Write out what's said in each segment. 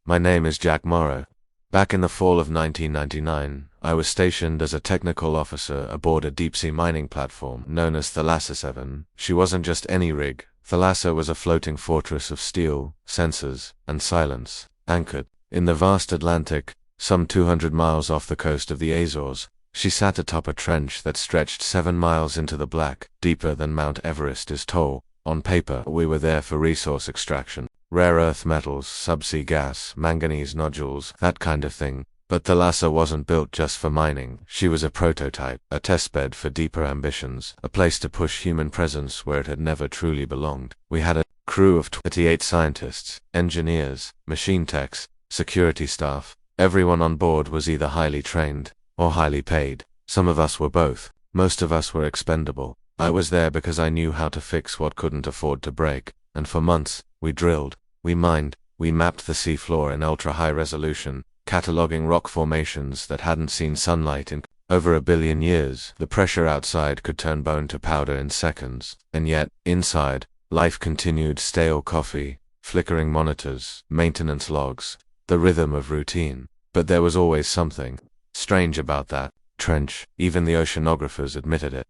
My name is Jack Morrow. Back in the fall of 1999, I was stationed as a technical officer aboard a deep-sea mining platform known as Thalassa 7. She wasn't just any rig. Thalassa was a floating fortress of steel, sensors, and silence, anchored in the vast Atlantic, some 200 miles off the coast of the Azores. She sat atop a trench that stretched 7 miles into the black, deeper than Mount Everest is tall. On paper, we were there for resource extraction. Rare earth metals, subsea gas, manganese nodules, that kind of thing. But Thalassa wasn't built just for mining. She was a prototype, a testbed for deeper ambitions, a place to push human presence where it had never truly belonged. We had a crew of 28 scientists, engineers, machine techs, security staff. Everyone on board was either highly trained or highly paid. Some of us were both. Most of us were expendable. I was there because I knew how to fix what couldn't afford to break, and for months, we drilled, we mined, we mapped the seafloor in ultra-high resolution, cataloging rock formations that hadn't seen sunlight in over 1 billion years. The pressure outside could turn bone to powder in seconds, and yet, inside, life continued. Stale coffee, flickering monitors, maintenance logs, the rhythm of routine. But there was always something strange about that trench. Even the oceanographers admitted it.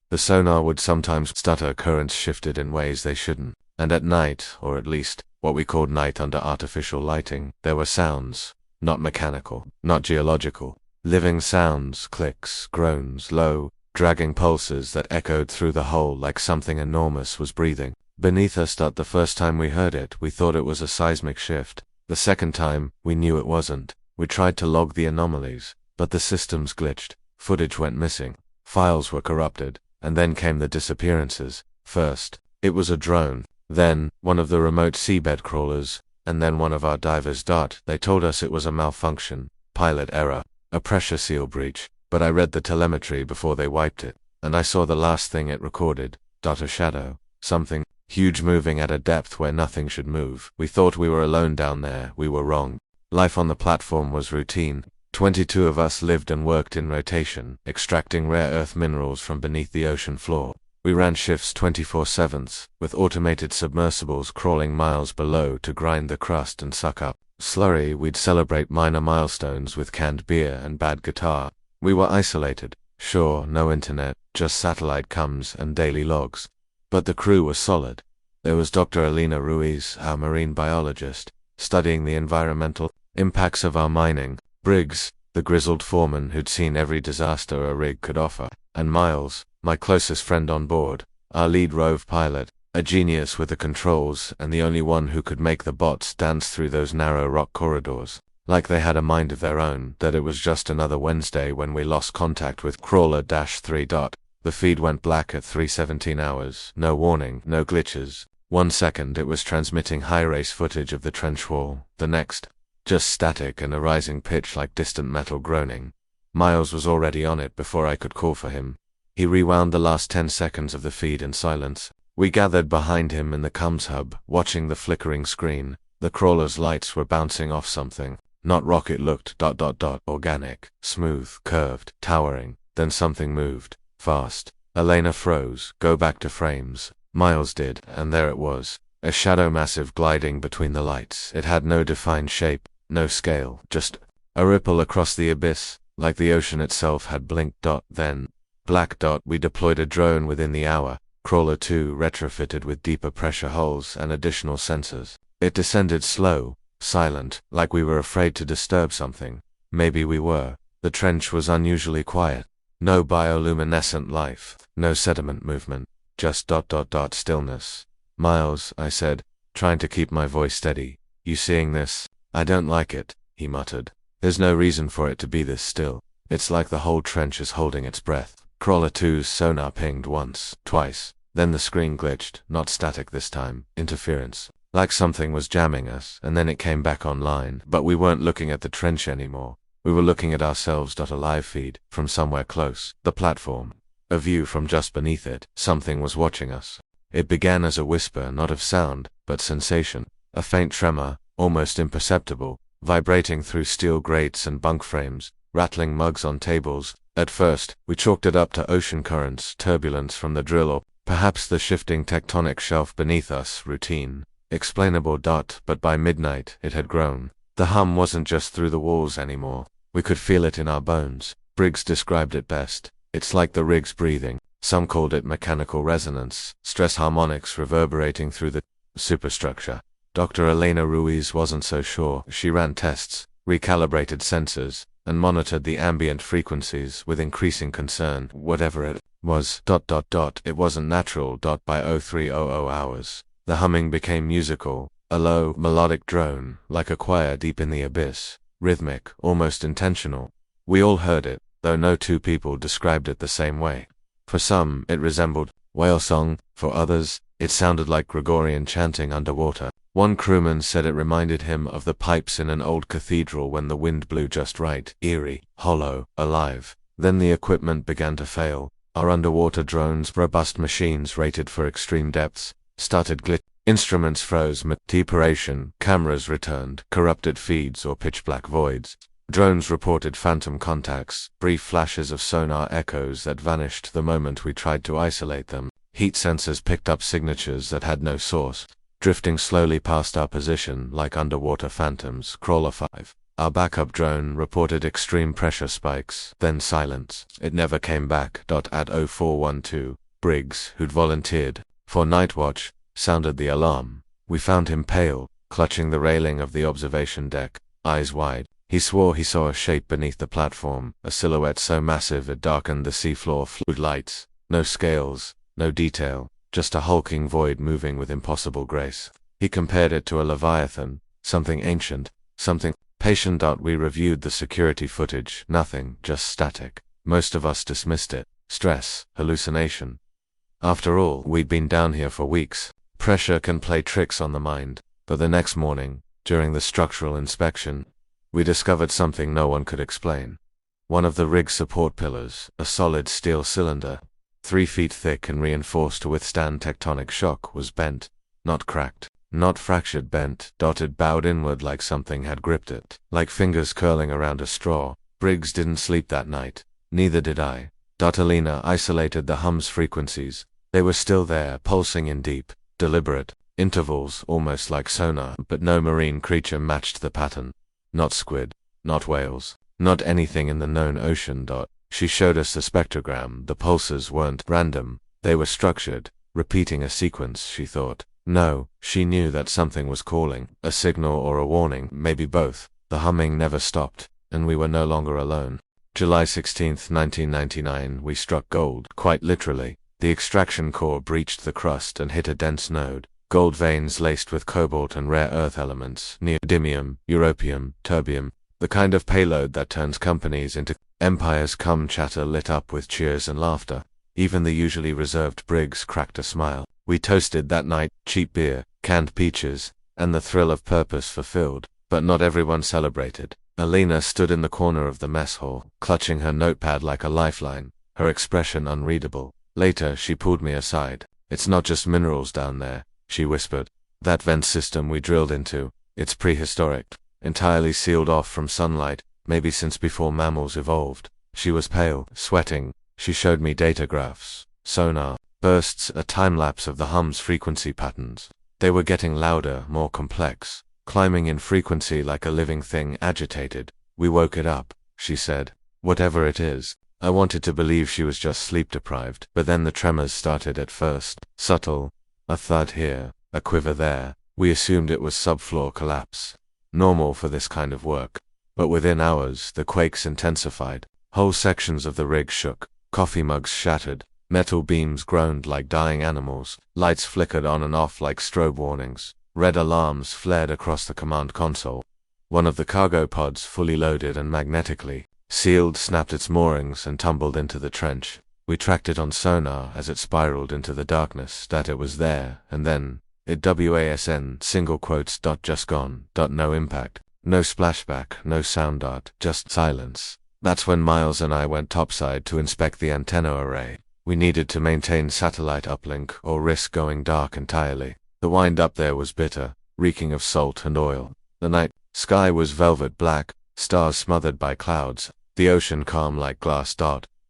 The sonar would sometimes stutter, currents shifted in ways they shouldn't. And at night, or at least what we called night under artificial lighting, there were sounds, not mechanical, not geological, living sounds, clicks, groans, low, dragging pulses that echoed through the hull like something enormous was breathing beneath us. The first time we heard it, we thought it was a seismic shift. The second time, we knew it wasn't. We tried to log the anomalies, but the systems glitched, footage went missing, files were corrupted, and then came the disappearances. First, it was a drone. Then, one of the remote seabed crawlers, and then one of our divers. They told us it was a malfunction, pilot error, a pressure seal breach, but I read the telemetry before they wiped it, and I saw the last thing it recorded, a shadow, something huge moving at a depth where nothing should move. We thought we were alone down there. We were wrong. Life on the platform was routine. 22 of us lived and worked in rotation, extracting rare earth minerals from beneath the ocean floor. We ran shifts 24/7, with automated submersibles crawling miles below to grind the crust and suck up slurry. We'd celebrate minor milestones with canned beer and bad guitar. We were isolated. Sure, no internet, just satellite comms and daily logs. But the crew was solid. There was Dr. Alina Ruiz, our marine biologist, studying the environmental impacts of our mining. Briggs, the grizzled foreman who'd seen every disaster a rig could offer. And Miles, my closest friend on board, our lead rove pilot, a genius with the controls and the only one who could make the bots dance through those narrow rock corridors, like they had a mind of their own. That it was just another Wednesday when we lost contact with Crawler-3. The feed went black at 3:17 hours, no warning, no glitches. 1 second it was transmitting high-res footage of the trench wall, the next, just static and a rising pitch like distant metal groaning. Miles was already on it before I could call for him. He rewound the last 10 seconds of the feed in silence. We gathered behind him in the comms hub, watching the flickering screen. The crawler's lights were bouncing off something. Not rock, it looked organic, smooth, curved, towering. Then something moved, fast. Elena froze. Go back to frames. Miles did, and there it was. A shadow massive gliding between the lights. It had no defined shape, no scale, just a ripple across the abyss, like the ocean itself had blinked. Then, black. We deployed a drone within the hour, Crawler 2 retrofitted with deeper pressure hulls and additional sensors. It descended slow, silent, like we were afraid to disturb something. Maybe we were. The trench was unusually quiet. No bioluminescent life, no sediment movement, just stillness. Miles, I said, trying to keep my voice steady, you seeing this? I don't like it, he muttered. There's no reason for it to be this still. It's like the whole trench is holding its breath. Crawler 2's sonar pinged once, twice. Then the screen glitched, not static this time, interference. Like something was jamming us, and then it came back online. But we weren't looking at the trench anymore. We were looking at ourselves. A live feed, from somewhere close, the platform. A view from just beneath it. Something was watching us. It began as a whisper, not of sound, but sensation. A faint tremor, almost imperceptible, vibrating through steel grates and bunk frames, rattling mugs on tables. At first, we chalked it up to ocean currents, turbulence from the drill, or perhaps the shifting tectonic shelf beneath us. Routine, explainable. But by midnight, it had grown. The hum wasn't just through the walls anymore. We could feel it in our bones. Briggs described it best. It's like the rig's breathing. Some called it mechanical resonance, stress harmonics reverberating through the superstructure. Dr. Elena Ruiz wasn't so sure. She ran tests, recalibrated sensors, and monitored the ambient frequencies with increasing concern. Whatever it was, it wasn't natural. By 0300 hours, the humming became musical, a low, melodic drone, like a choir deep in the abyss, rhythmic, almost intentional. We all heard it, though no two people described it the same way. For some, it resembled whale song. For others, it sounded like Gregorian chanting underwater. One crewman said it reminded him of the pipes in an old cathedral when the wind blew just right, eerie, hollow, alive. Then the equipment began to fail. Our underwater drones, robust machines rated for extreme depths, started glitching. Instruments froze, deperation, cameras returned, corrupted feeds or pitch-black voids. Drones reported phantom contacts, brief flashes of sonar echoes that vanished the moment we tried to isolate them. Heat sensors picked up signatures that had no source, drifting slowly past our position like underwater phantoms. Crawler 5. Our backup drone reported extreme pressure spikes, then silence. It never came back. At 0412, Briggs, who'd volunteered for night watch, sounded the alarm. We found him pale, clutching the railing of the observation deck, eyes wide. He swore he saw a shape beneath the platform, a silhouette so massive it darkened the seafloor. Fluid lights, no scales, no detail, just a hulking void moving with impossible grace. He compared it to a leviathan, something ancient, something patient. We reviewed the security footage, nothing, just static. Most of us dismissed it. Stress, hallucination. After all, we'd been down here for weeks. Pressure can play tricks on the mind. But the next morning, during the structural inspection, we discovered something no one could explain. One of the rig's support pillars, a solid steel cylinder, 3 feet thick and reinforced to withstand tectonic shock, was bent, not cracked, not fractured, bent. It bowed inward like something had gripped it, like fingers curling around a straw. Briggs didn't sleep that night. Neither did I. Elena isolated the hum's frequencies. They were still there, pulsing in deep, deliberate intervals, almost like sonar, but no marine creature matched the pattern. Not squid, not whales, not anything in the known ocean. She showed us the spectrogram. The pulses weren't random, they were structured, repeating a sequence. She thought. No, she knew that something was calling, a signal or a warning, maybe both. The humming never stopped, and we were no longer alone. July 16, 1999, we struck gold, quite literally. The extraction core breached the crust and hit a dense node. Gold veins laced with cobalt and rare earth elements, neodymium, europium, terbium, the kind of payload that turns companies into empires. Chatter lit up with cheers and laughter. Even the usually reserved Briggs cracked a smile. We toasted that night, cheap beer, canned peaches, and the thrill of purpose fulfilled. But not everyone celebrated. Elena stood in the corner of the mess hall, clutching her notepad like a lifeline, her expression unreadable. Later, she pulled me aside. It's not just minerals down there, she whispered. That vent system we drilled into, it's prehistoric, entirely sealed off from sunlight, maybe since before mammals evolved. She was pale, sweating. She showed me data graphs, sonar, bursts, a time-lapse of the hum's frequency patterns. They were getting louder, more complex, climbing in frequency like a living thing agitated. We woke it up, she said. Whatever it is. I wanted to believe she was just sleep-deprived, but then the tremors started at first. Subtle. A thud here, a quiver there. We assumed it was subfloor collapse. Normal for this kind of work. But within hours, the quakes intensified. Whole sections of the rig shook. Coffee mugs shattered. Metal beams groaned like dying animals. Lights flickered on and off like strobe warnings. Red alarms flared across the command console. One of the cargo pods, fully loaded and magnetically sealed, snapped its moorings and tumbled into the trench. We tracked it on sonar as it spiraled into the darkness. That it was there, and then it WASN, single quotes, just gone, no impact, no splashback, no sound, just silence. That's when Miles and I went topside to inspect the antenna array. We needed to maintain satellite uplink or risk going dark entirely. The wind up there was bitter, reeking of salt and oil. The night sky was velvet black, stars smothered by clouds, the ocean calm like glass.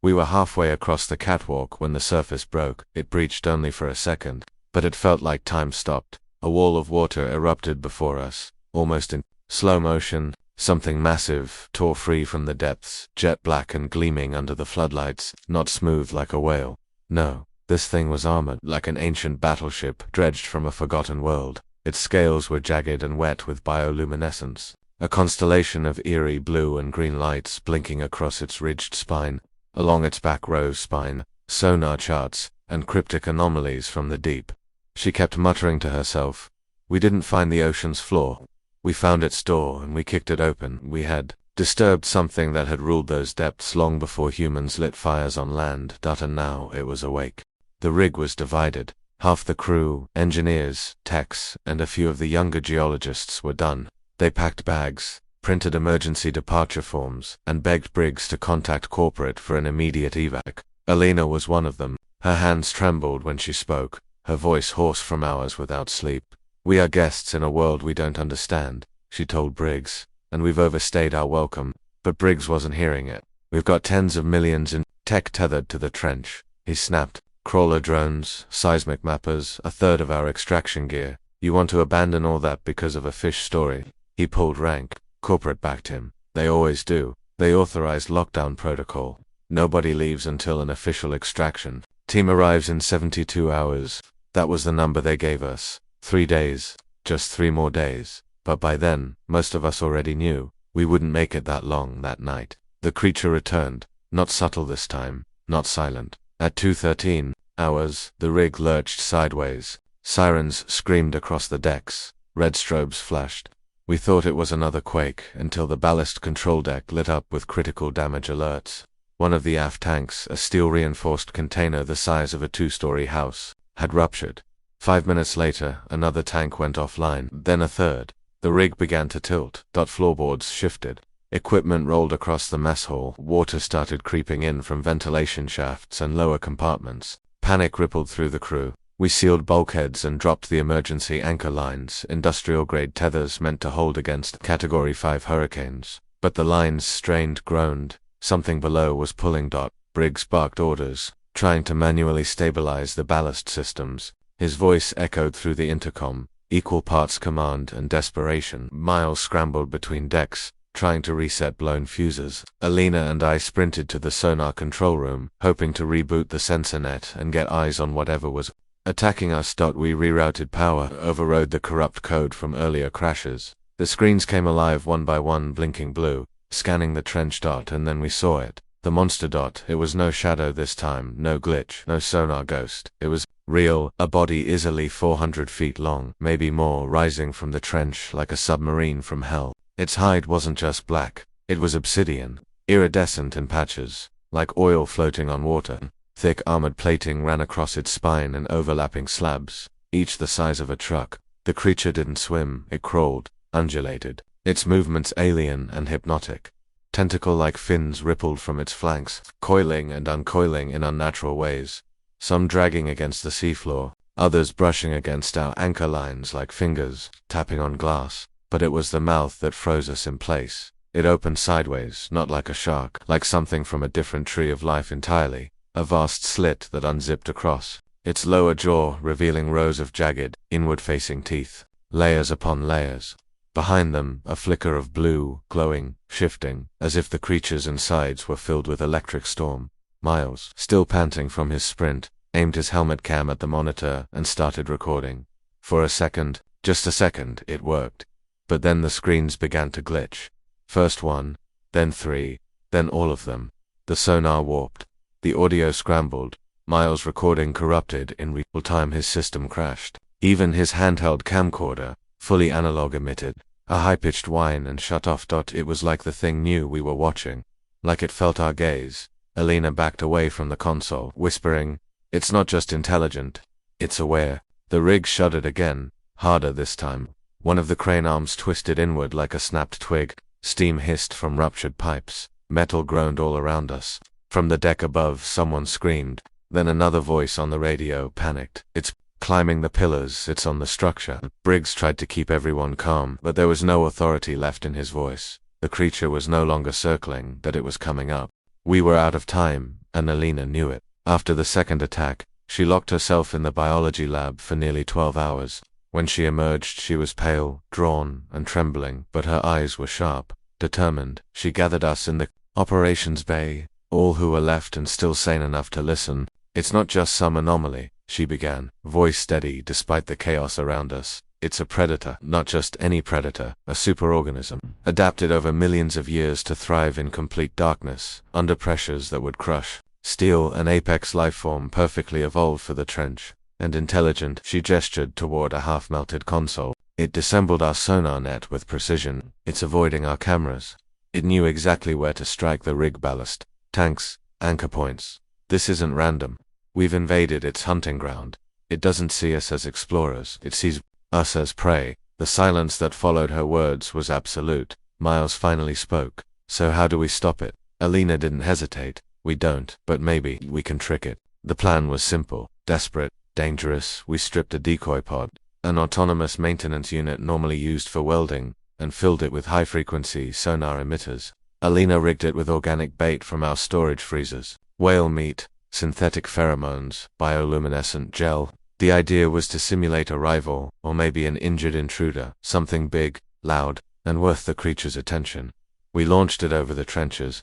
We were halfway across the catwalk when the surface broke. It breached only for a second, but it felt like time stopped. A wall of water erupted before us, almost in Slow motion, something massive tore free from the depths, jet black and gleaming under the floodlights, not smooth like a whale. No, this thing was armored like an ancient battleship dredged from a forgotten world. Its scales were jagged and wet with bioluminescence, a constellation of eerie blue and green lights blinking across its ridged spine. Along its back rose spine, sonar charts, and cryptic anomalies from the deep. She kept muttering to herself, "We didn't find the ocean's floor. We found its door and we kicked it open. We had disturbed something that had ruled those depths long before humans lit fires on land, and now it was awake." The rig was divided. Half the crew, engineers, techs, and a few of the younger geologists were done. They packed bags, printed emergency departure forms, and begged Briggs to contact corporate for an immediate evac. Alina was one of them. Her hands trembled when she spoke, her voice hoarse from hours without sleep. "We are guests in a world we don't understand," she told Briggs, "and we've overstayed our welcome." But Briggs wasn't hearing it. "We've got tens of millions in tech tethered to the trench," he snapped. "Crawler drones, seismic mappers, a third of our extraction gear. You want to abandon all that because of a fish story?" He pulled rank. Corporate backed him. They always do. They authorized lockdown protocol. Nobody leaves until an official extraction. Team arrives in 72 hours. That was the number they gave us. 3 days. Just 3 more days. But by then, most of us already knew we wouldn't make it that long that night. The creature returned. Not subtle this time. Not silent. At 2:13 hours, the rig lurched sideways. Sirens screamed across the decks. Red strobes flashed. We thought it was another quake until the ballast control deck lit up with critical damage alerts. One of the aft tanks, a steel-reinforced container the size of a 2-story house, had ruptured. 5 minutes later, another tank went offline, then a third. The rig began to tilt. Floorboards shifted. Equipment rolled across the mess hall. Water started creeping in from ventilation shafts and lower compartments. Panic rippled through the crew. We sealed bulkheads and dropped the emergency anchor lines, industrial-grade tethers meant to hold against Category 5 hurricanes. But the lines strained, groaned. Something below was pulling. Briggs barked orders, trying to manually stabilize the ballast systems. His voice echoed through the intercom, equal parts command and desperation. Miles scrambled between decks, trying to reset blown fuses. Alina and I sprinted to the sonar control room, hoping to reboot the sensor net and get eyes on whatever was attacking us. We rerouted power, overrode the corrupt code from earlier crashes. The screens came alive one by one, blinking blue, scanning the trench. And then we saw it. The monster. It was no shadow this time, no glitch, no sonar ghost. It was real, a body easily 400 feet long, maybe more, rising from the trench like a submarine from hell. Its hide wasn't just black, it was obsidian, iridescent in patches, like oil floating on water. Thick armored plating ran across its spine and overlapping slabs, each the size of a truck. The creature didn't swim, it crawled, undulated, its movements alien and hypnotic. Tentacle-like fins rippled from its flanks, coiling and uncoiling in unnatural ways, some dragging against the seafloor, others brushing against our anchor lines like fingers, tapping on glass. But it was the mouth that froze us in place. It opened sideways, not like a shark, like something from a different tree of life entirely, a vast slit that unzipped across, its lower jaw revealing rows of jagged, inward-facing teeth, layers upon layers. Behind them, a flicker of blue, glowing, shifting, as if the creature's insides were filled with electric storm. Miles, still panting from his sprint, aimed his helmet cam at the monitor and started recording. For a second, just a second, it worked. But then the screens began to glitch. First 1, then 3, then all of them. The sonar warped. The audio scrambled. Miles' recording corrupted. In real time his system crashed. Even his handheld camcorder, fully analog, emitted a high-pitched whine and shut off. It was like the thing knew we were watching. Like it felt our gaze. Alina backed away from the console, whispering, "It's not just intelligent. It's aware." The rig shuddered again, harder this time. One of the crane arms twisted inward like a snapped twig. Steam hissed from ruptured pipes. Metal groaned all around us. From the deck above, someone screamed. Then another voice on the radio panicked. "It's climbing the pillars, it's on the structure." Briggs tried to keep everyone calm, but there was no authority left in his voice. The creature was no longer circling, that it was coming up. We were out of time, and Alina knew it. After the second attack, she locked herself in the biology lab for nearly 12 hours. When she emerged, she was pale, drawn, and trembling, but her eyes were sharp, determined. She gathered us in the operations bay, all who were left and still sane enough to listen. "It's not just some anomaly," she began, voice steady despite the chaos around us. "It's a predator, not just any predator, a superorganism, adapted over millions of years to thrive in complete darkness, under pressures that would crush steel, an apex lifeform perfectly evolved for the trench. And intelligent." She gestured toward a half-melted console. "It dissembled our sonar net with precision. It's avoiding our cameras. It knew exactly where to strike the rig ballast, tanks, anchor points. This isn't random. We've invaded its hunting ground. It doesn't see us as explorers, it sees us as prey." The silence that followed her words was absolute. Miles finally spoke. "So how do we stop it?" Alina didn't hesitate. "We don't, but maybe we can trick it." The plan was simple, desperate, dangerous. We stripped a decoy pod, an autonomous maintenance unit normally used for welding, and filled it with high-frequency sonar emitters. Alina rigged it with organic bait from our storage freezers. Whale meat, synthetic pheromones, bioluminescent gel. The idea was to simulate a rival, or maybe an injured intruder, something big, loud, and worth the creature's attention. We launched it over the trenches.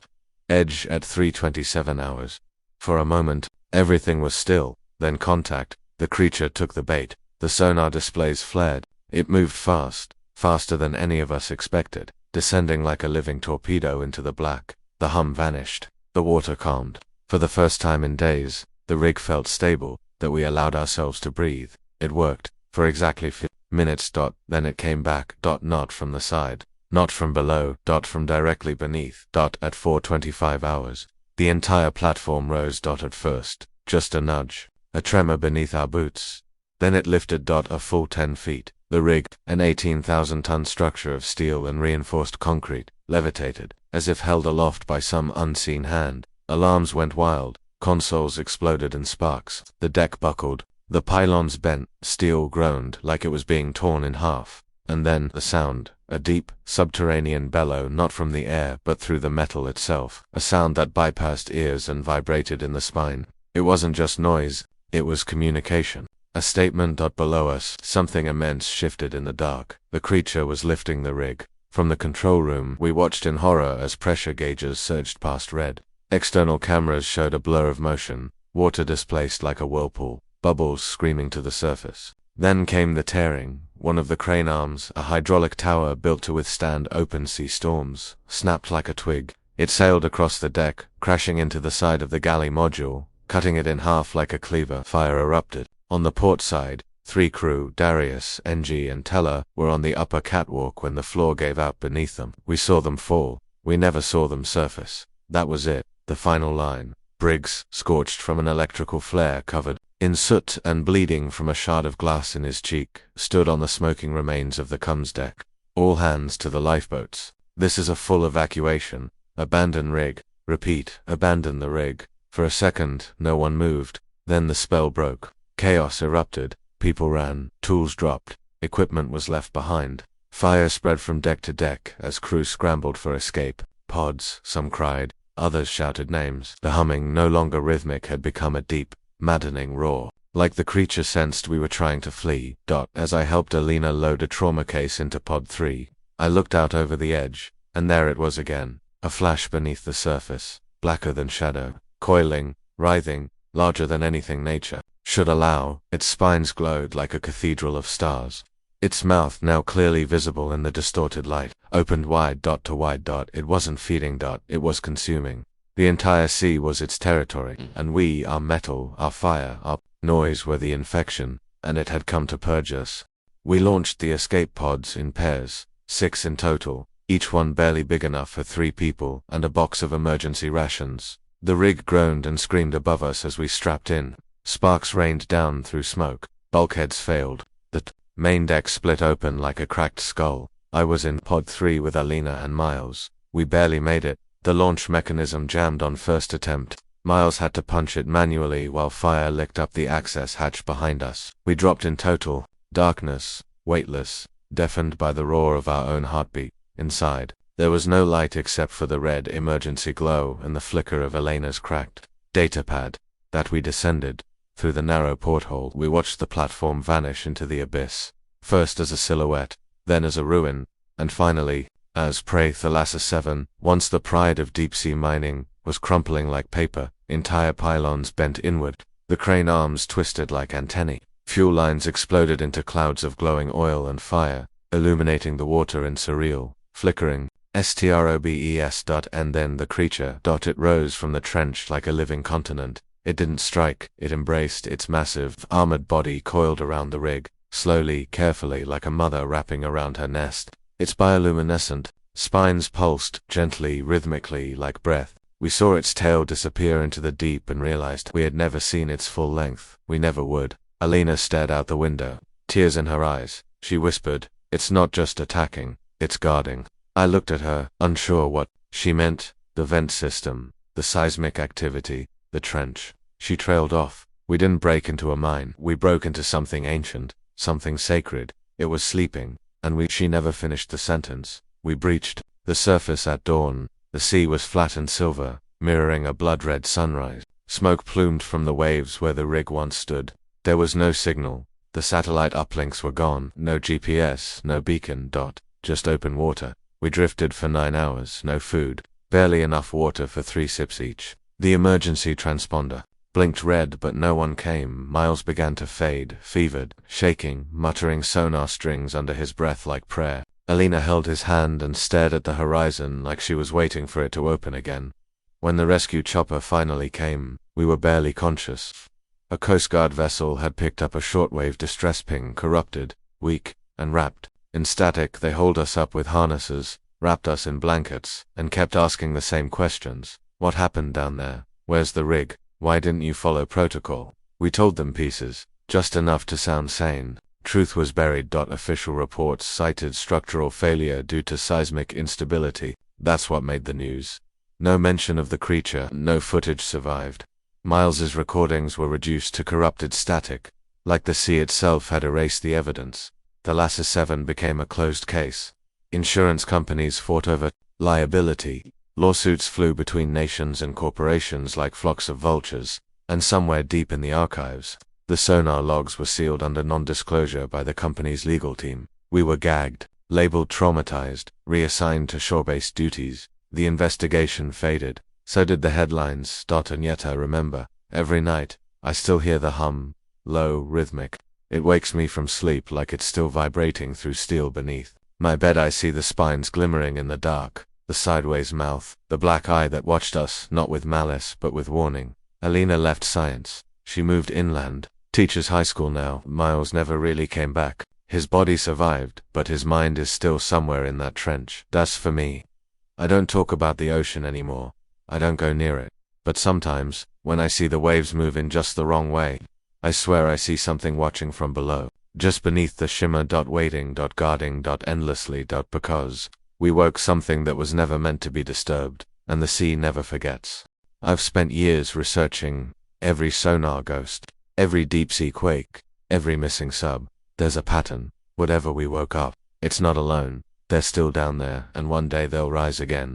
Edge at 3:27 hours. For a moment, everything was still. Then contact. The creature took the bait. The sonar displays flared. It moved fast, faster than any of us expected, descending like a living torpedo into the black. The hum vanished. The water calmed. For the first time in days, the rig felt stable, that we allowed ourselves to breathe. It worked, for exactly 5 minutes. Then it came back. Not from the side. Not from below. From directly beneath. At 4:25 hours. The entire platform rose. At first, just a nudge. A tremor beneath our boots. Then it lifted. A full 10 feet. The rig, an 18,000-ton structure of steel and reinforced concrete, levitated, as if held aloft by some unseen hand. Alarms went wild. Consoles exploded in sparks. The deck buckled. The pylons bent. Steel groaned like it was being torn in half. And then the sound, a deep, subterranean bellow, not from the air but through the metal itself. A sound that bypassed ears and vibrated in the spine. It wasn't just noise, it was communication. A statement. Below us, something immense shifted in the dark. The creature was lifting the rig. From the control room, we watched in horror as pressure gauges surged past red. External cameras showed a blur of motion, water displaced like a whirlpool, bubbles screaming to the surface. Then came the tearing. One of the crane arms, a hydraulic tower built to withstand open sea storms, snapped like a twig. It sailed across the deck, crashing into the side of the galley module, cutting it in half like a cleaver. Fire erupted. On the port side, 3 crew, Darius, NG, and Teller, were on the upper catwalk when the floor gave out beneath them. We saw them fall. We never saw them surface. That was it. The final line. Briggs, scorched from an electrical flare, covered in soot and bleeding from a shard of glass in his cheek, stood on the smoking remains of the comms deck. "All hands to the lifeboats. This is a full evacuation. Abandon rig. Repeat, abandon the rig." For a second, no one moved. Then the spell broke. Chaos erupted. People ran. Tools dropped. Equipment was left behind. Fire spread from deck to deck as crew scrambled for escape. Pods, some cried. Others shouted names. The humming, no longer rhythmic, had become a deep, maddening roar. Like the creature sensed we were trying to flee. As I helped Alina load a trauma case into Pod 3, I looked out over the edge, and there it was again. A flash beneath the surface, blacker than shadow, coiling, writhing, larger than anything nature should allow. Its spines glowed like a cathedral of stars. Its mouth, now clearly visible in the distorted light, opened wide. To wide. It wasn't feeding. It was consuming. The entire sea was its territory, and we, our metal, our fire, our noise were the infection, and it had come to purge us. We launched the escape pods in pairs, 6 in total, each one barely big enough for 3 people, and a box of emergency rations. The rig groaned and screamed above us as we strapped in. Sparks rained down through smoke. Bulkheads failed. The main deck split open like a cracked skull. I was in Pod 3 with Alina and Miles. We barely made it. The launch mechanism jammed on first attempt. Miles had to punch it manually while fire licked up the access hatch behind us. We dropped in total darkness, weightless, deafened by the roar of our own heartbeat. Inside, there was no light except for the red emergency glow and the flicker of Elena's cracked datapad. That we descended. Through the narrow porthole, we watched the platform vanish into the abyss. first as a silhouette, then as a ruin, and finally, as prey. Thalassa 7, once the pride of deep-sea mining, was crumpling like paper, entire pylons bent inward, the crane arms twisted like antennae, fuel lines exploded into clouds of glowing oil and fire, illuminating the water in surreal, flickering, strobes. And then the creature. It rose from the trench like a living continent. It didn't strike, it embraced. Its massive, armored body coiled around the rig, slowly, carefully, like a mother wrapping around her nest. Its bioluminescent spines pulsed, gently, rhythmically, like breath. We saw its tail disappear into the deep and realized we had never seen its full length. We never would. Alina stared out the window, tears in her eyes. She whispered, "It's not just attacking, it's guarding." I looked at her, unsure what she meant. The vent system, the seismic activity, the trench. She trailed off. We didn't break into a mine. We broke into something ancient, something sacred. It was sleeping, and she never finished the sentence. We breached the surface at dawn. The sea was flat and silver, mirroring a blood-red sunrise. Smoke plumed from the waves where the rig once stood. There was no signal. The satellite uplinks were gone. No GPS, no beacon. Just open water. We drifted for 9 hours. No food. Barely enough water for 3 sips each. The emergency transponder blinked red, but no one came. Miles began to fade, fevered, shaking, muttering sonar strings under his breath like prayer. Alina held his hand and stared at the horizon like she was waiting for it to open again. When the rescue chopper finally came, we were barely conscious. A Coast Guard vessel had picked up a shortwave distress ping, corrupted, weak, and wrapped in static. They hauled us up with harnesses, wrapped us in blankets, and kept asking the same questions. What happened down there? Where's the rig? Why didn't you follow protocol? We told them pieces, just enough to sound sane. Truth was buried. Official reports cited structural failure due to seismic instability. That's what made the news. No mention of the creature, no footage survived. Miles's recordings were reduced to corrupted static, like the sea itself had erased the evidence. Thalassa 7 became a closed case. Insurance companies fought over liability. Lawsuits flew between nations and corporations like flocks of vultures, and somewhere deep in the archives, the sonar logs were sealed under non-disclosure by the company's legal team. We were gagged, labeled traumatized, reassigned to shore-based duties. The investigation faded. So did the headlines. And yet I remember, every night, I still hear the hum, low, rhythmic. It wakes me from sleep like it's still vibrating through steel beneath my bed. I see the spines glimmering in the dark, the sideways mouth, the black eye that watched us, not with malice but with warning. Alina left science. She moved inland, teaches high school now. Miles never really came back. His body survived, but his mind is still somewhere in that trench. That's for me. I don't talk about the ocean anymore. I don't go near it. But sometimes, when I see the waves move in just the wrong way, I swear I see something watching from below, just beneath the shimmer. Waiting, guarding, endlessly. Because we woke something that was never meant to be disturbed, and the sea never forgets. I've spent years researching every sonar ghost, every deep-sea quake, every missing sub. There's a pattern. Whatever we woke up, it's not alone. They're still down there, and one day they'll rise again.